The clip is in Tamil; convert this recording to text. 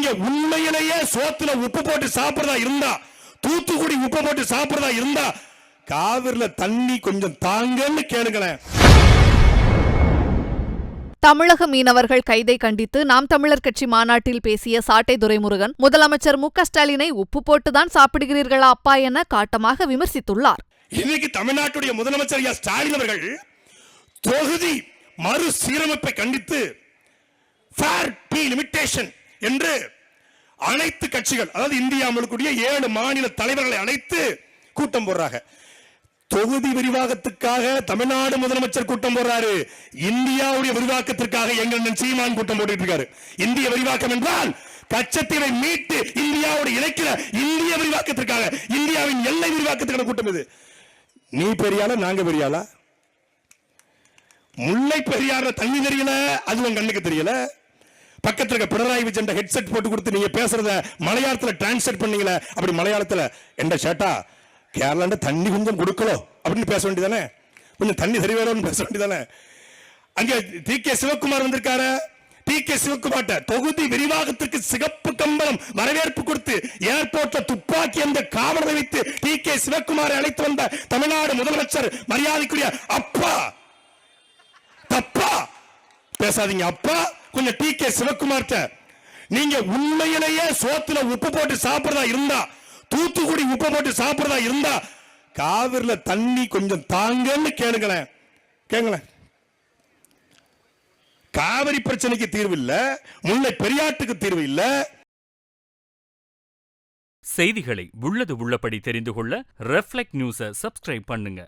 நீங்க உண்மையிலேயே சோத்துல உப்பு போட்டு சாப்பிடுறதா இருந்தா, தூத்துக்குடி உப்பு போட்டு சாப்பிடுறதா இருந்தா, காவிரில தண்ணி கொஞ்சம் தாங்கன்னு கேளுங்களேன். தமிழக மீனவர்கள் கைதை கண்டித்து நாம் தமிழர் கட்சி மாநாட்டில் பேசிய சாட்டை துரைமுருகன், முதலமைச்சர் மு.க.ஸ்டாலினை உப்பு போட்டுதான் சாப்பிடுகிறீர்களா அப்பா என காட்டமாக விமர்சித்துள்ளார். இன்னைக்கு தமிழ்நாட்டுடைய முதலமைச்சர் ஸ்டாலின் அவர்கள் தொகுதி மறு சீரமைப்பை கண்டித்து என்று அனைத்து கட்சிகள், அதாவது இந்தியா முழுக்கூடிய 7 மாநில தலைவர்களை அழைத்து கூட்டம் போடுறாங்க. தொகுதி விரிவாக்கத்துக்காக தமிழ்நாடு முதலமைச்சர் கூட்டம் போடுறாரு. இந்தியாவுடைய விரிவாக்கத்திற்காக எங்கள் சீமான் கூட்டம் போட்டு இருக்காரு. இந்திய விரிவாக்கம் என்றால் கச்சத்தீவை மீட்டு இந்தியாவோட இணைக்கிற இந்திய விரிவாக்கத்திற்காக, இந்தியாவின் எல்லை விரிவாக்கத்துக்கான கூட்டம் இது. நீ பெரியாளா, நாங்க பெரியாளா? முல்லை பெரியார தண்ணி தெரியல, அது உங்க கண்ணுக்கு தெரியல. பக்கத்துல இருக்க பினராயி விஜயன் ஹெட்செட் போட்டு கொடுத்து நீங்க பேசுறத மலையாளத்துல டிரான்ஸ்லேட் பண்ணீங்களே, அப்படி மலையாளத்துல என்ன சேட்டா கேரளாண்ட தண்ணி கொஞ்சம் கொடுக்கலோ அப்படின்னு பேச வேண்டியதானே, கொஞ்சம் தண்ணி சரி வேணும்னு பேச வேண்டியதானே. அங்க டி.கே. சிவக்குமார் வந்திருக்காரு. டி.கே. சிவக்குமார்ட்ட தொகுதி விரிவாக்கத்திற்கு சிகப்பு கம்பளம் வரவேற்பு கொடுத்து ஏர்போர்ட்ல துப்பாக்கி அந்த காவலரை வைத்து டி.கே. சிவக்குமாரை அழைத்து வந்த தமிழ்நாடு முதலமைச்சர் மரியாதைக்குரிய அப்பா, தப்பா பேசாதீங்க அப்பா. கொஞ்சம் டி.கே. சிவக்குமார்ட்ட, நீங்க உண்மையிலேயே சோத்துல உப்பு போட்டு சாப்பிடுறதா இருந்தா, தூத்துக்குடி உப்பு போட்டு சாப்பிடுறதா இருந்தா, காவிரில தண்ணி கொஞ்சம் தாங்கன்னு கேளுங்களேன். கேளுங்களேன். காவிரி பிரச்சனைக்கு தீர்வு இல்ல, முல்லை பெரியாற்றுக்கு தீர்வு இல்ல. செய்திகளை உள்ளது உள்ளபடி தெரிந்து கொள்ள ரெஃப்ளெக்ட் நியூஸை சப்ஸ்கிரைப் பண்ணுங்க.